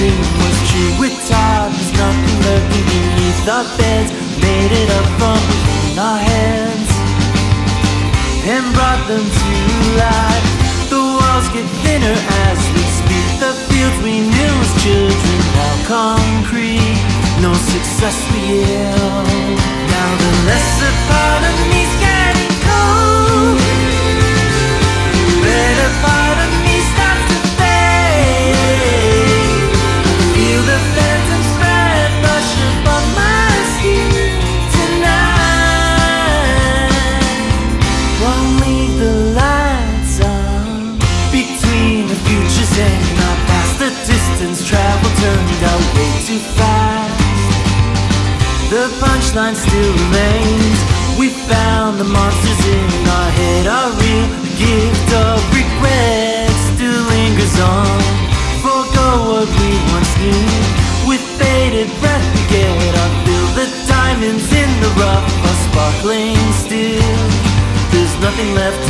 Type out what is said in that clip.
dream was true. With time, there's nothing lurking beneath our beds. Made it up from within our hands and brought them to life. The walls get thinner as we speak. The fields we knew as children, now concrete. No success we yield. Now the lesser part of me's getting cold. Better part of me starts to fade. Feel the phantom spread, brush up on my skin tonight. Won't leave the lights on between the futures and our past. The distance travel turned out way too fast. The punchline still remains. We found the monsters in our head. Our real gift of regret still lingers on. Forgo what we once knew. With bated breath we get our fill. The diamonds in the rough are sparkling still. There's nothing left